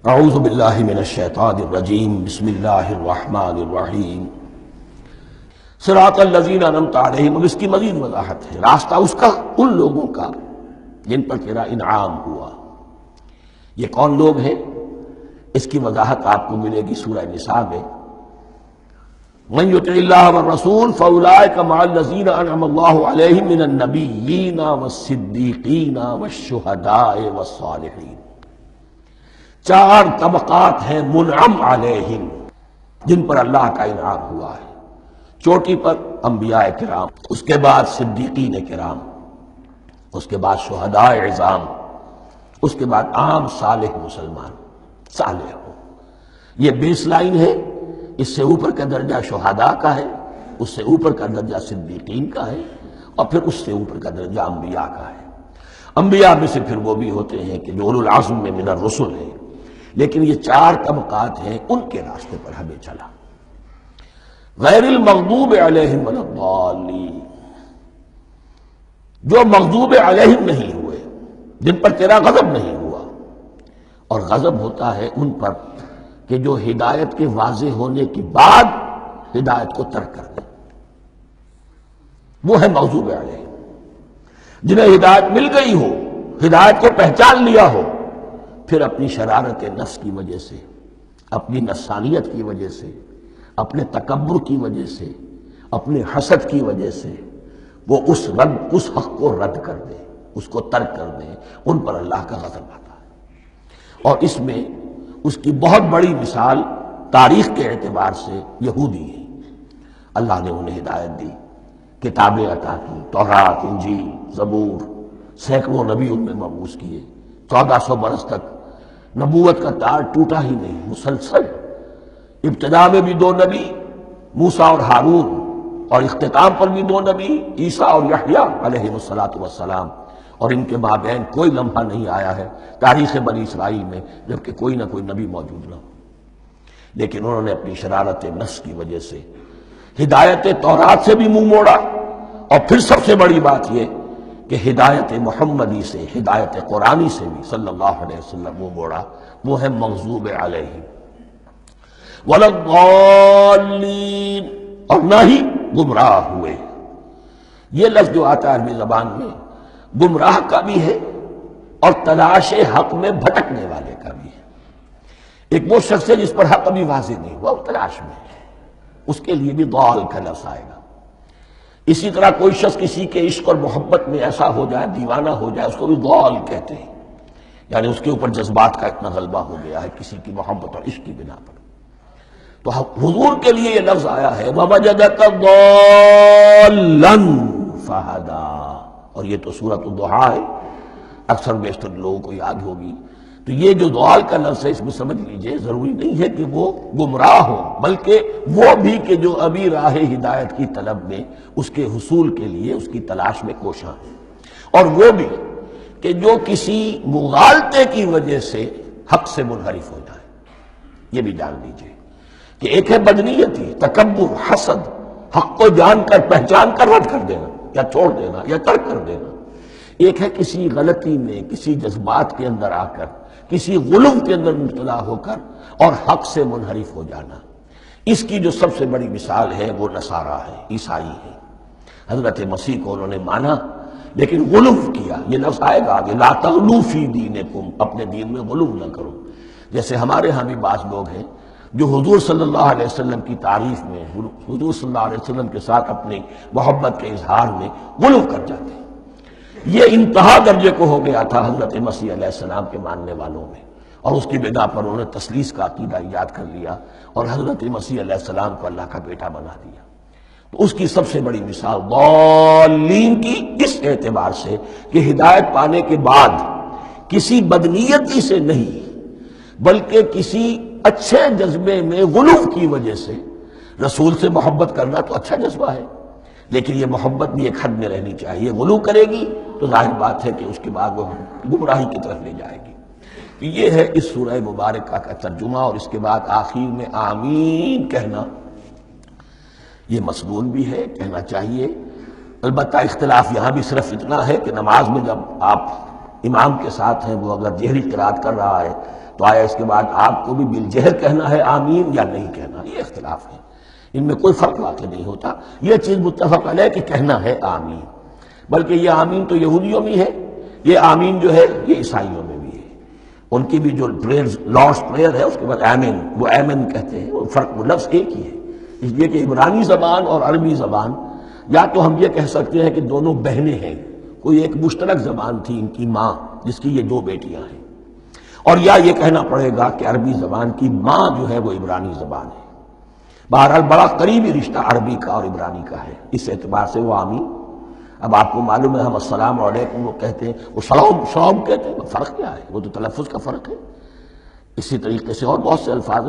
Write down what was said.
اعوذ باللہ من الشیطان الرجیم بسم اللہ الرحمن الرحیم صراط الذین انعمت علیہم. اب اس کی مزید وضاحت ہے، راستہ اس کا ان لوگوں کا جن پر تیرا انعام ہوا. یہ کون لوگ ہیں؟ اس کی وضاحت آپ کو ملے گی سورہ نساء میں. من یطع اللہ والرسول فاولئک مع الذین انعم اللہ علیہم من النبیین والصدیقین والشہداء والصالحین. چار طبقات ہیں منعم علیہم جن پر اللہ کا انعام ہوا ہے. چوٹی پر انبیاء کرام، اس کے بعد صدیقین کرام، اس کے بعد شہداء عظام، اس کے بعد عام صالح مسلمان صالح ہو. یہ بیس لائن ہے. اس سے اوپر کا درجہ شہداء کا ہے، اس سے اوپر کا درجہ صدیقین کا ہے، اور پھر اس سے اوپر کا درجہ انبیاء کا ہے. انبیاء میں سے پھر وہ بھی ہوتے ہیں کہ جو اولو العزم میں من الرسل ہیں. لیکن یہ چار طبقات ہیں، ان کے راستے پر ہمیں چلا. غیر المغضوب علیہم ولا الضالین، جو مغضوب علیہم نہیں ہوئے، جن پر تیرا غضب نہیں ہوا. اور غضب ہوتا ہے ان پر کہ جو ہدایت کے واضح ہونے کے بعد ہدایت کو ترک کر دیں، وہ ہے مغضوب علیہم. جنہیں ہدایت مل گئی ہو، ہدایت کو پہچان لیا ہو، پھر اپنی شرارت نفس کی وجہ سے، اپنی نفسانیت کی وجہ سے، اپنے تکبر کی وجہ سے، اپنے حسد کی وجہ سے وہ اس حق کو رد کر دیں، اس کو ترک کر دیں. ان پر اللہ کا غضب آتا ہے. اور اس میں اس کی بہت بڑی مثال تاریخ کے اعتبار سے یہودی ہیں. اللہ نے انہیں ہدایت دی، کتابیں عطا کی، تورات، انجیل، زبور، سینکڑوں نبی ان میں مبعوث کیے. 1400 برس تک نبوت کا تار ٹوٹا ہی نہیں، مسلسل. ابتدا میں بھی 2 نبی، موسیٰ اور ہارون، اور اختتام پر بھی 2 نبی، عیسیٰ اور یحییٰ علیہ السلام. اور ان کے مابین کوئی لمحہ نہیں آیا ہے تاریخ بنی اسرائیل میں جبکہ کوئی نہ کوئی نبی موجود نہ ہو. لیکن انہوں نے اپنی شرارت نفس کی وجہ سے ہدایت تورات سے بھی منہ موڑا. اور پھر سب سے بڑی بات یہ کہ ہدایت محمدی سے، ہدایت قرآنی سے بھی صلی اللہ علیہ وسلم منہ موڑا. وہ ہے مغضوب علیہم ولا الضالین، اور نہ ہی گمراہ ہوئے. یہ لفظ جو آتا ہے عربی زبان میں گمراہ کا بھی ہے اور تلاش حق میں بھٹکنے والے کا بھی ہے. ایک وہ شخص ہے جس پر حق ابھی واضح نہیں ہوا، وہ تلاش میں ہے، اس کے لیے بھی ضال کا لفظ آئے گا. اسی طرح کوئی شخص کسی کے عشق اور محبت میں ایسا ہو جائے، دیوانہ ہو جائے، اس کو بھی ضال کہتے ہیں. یعنی اس کے اوپر جذبات کا اتنا غلبہ ہو گیا ہے کسی کی محبت اور عشق کی بنا پر. تو حضور کے لیے یہ لفظ آیا ہے وَوَجَدَكَ ضَالًّا فَهَدَىٰ. اور یہ تو سورۃ الضحیٰ ہے، اکثر بیشتر لوگوں کو یاد ہوگی. تو یہ جو ضال کا لفظ ہے، اس میں سمجھ لیجئے ضروری نہیں ہے کہ وہ گمراہ ہو، بلکہ وہ بھی کہ جو ابھی راہ ہدایت کی طلب میں، اس کے حصول کے لیے اس کی تلاش میں کوشاں ہیں. اور وہ بھی کہ جو کسی مغالطے کی وجہ سے حق سے منحرف ہو جائے. یہ بھی جان لیجئے کہ ایک ہے بدنیتی، تکبر، حسد، حق کو جان کر پہچان کر رد کر دینا یا چھوڑ دینا یا ترک کر دینا. ایک ہے کسی غلطی میں، کسی جذبات کے اندر آ کر، کسی غلو کے اندر مبتلا ہو کر اور حق سے منحرف ہو جانا. اس کی جو سب سے بڑی مثال ہے وہ نصارہ ہے، عیسائی ہے. حضرت مسیح کو انہوں نے مانا لیکن غلو کیا. یہ لفظ آئے گا آگے، لا تغلوا فی دینکم، اپنے دین میں غلو نہ کرو. جیسے ہمارے ہاں بھی بعض لوگ ہیں جو حضور صلی اللہ علیہ وسلم کی تعریف میں، حضور صلی اللہ علیہ وسلم کے ساتھ اپنی محبت کے اظہار میں غلو کر جاتے ہیں. یہ انتہا درجے کو ہو گیا تھا حضرت مسیح علیہ السلام کے ماننے والوں میں، اور اس کی بنا پر انہوں نے تثلیث کا عقیدہ ایجاد کر لیا اور حضرت مسیح علیہ السلام کو اللہ کا بیٹا بنا دیا. تو اس کی سب سے بڑی مثال ضالین کی اس اعتبار سے کہ ہدایت پانے کے بعد کسی بدنیتی سے نہیں بلکہ کسی اچھے جذبے میں غلو کی وجہ سے. رسول سے محبت کرنا تو اچھا جذبہ ہے، لیکن یہ محبت بھی ایک حد میں رہنی چاہیے. غلو کرے گی تو ظاہر بات ہے کہ اس کے بعد وہ گمراہی کی طرف لے جائے گی. یہ ہے اس سورہ مبارکہ کا ترجمہ. اور اس کے بعد آخر میں آمین کہنا، یہ مسنون بھی ہے، کہنا چاہیے. البتہ اختلاف یہاں بھی صرف اتنا ہے کہ نماز میں جب آپ امام کے ساتھ ہیں، وہ اگر جہری قرات کر رہا ہے تو آیا اس کے بعد آپ کو بھی بالجہر کہنا ہے آمین یا نہیں کہنا؟ یہ اختلاف ہے، ان میں کوئی فرق واقع نہیں ہوتا، یہ چیز متفق علیہ کہ کہنا ہے آمین۔ بلکہ یہ آمین تو یہودیوں میں ہے، یہ آمین جو ہے یہ عیسائیوں میں بھی ہے، ان کی بھی جو لارڈس پریئر ہے اس کے بعد آمین، وہ آمین کہتے ہیں، وہ فرق وہ لفظ ایک ہی ہے۔ اس لیے کہ عبرانی زبان اور عربی زبان، یا تو ہم یہ کہہ سکتے ہیں کہ دونوں بہنیں ہیں، کوئی ایک مشترک زبان تھی ان کی ماں جس کی یہ دو بیٹیاں ہیں، اور یا یہ کہنا پڑے گا کہ عربی زبان کی ماں جو ہے وہ عبرانی زبان ہے۔ بہرحال بڑا قریبی رشتہ عربی کا اور عبرانی کا ہے، اس اعتبار سے وہ آمین۔ اب آپ کو معلوم ہے ہم السلام علیکم وہ کہتے ہیں، وہ سلام کہتے ہیں، فرق کیا ہے؟ وہ تو تلفظ کا فرق ہے۔ اسی طریقے سے اور بہت سے الفاظ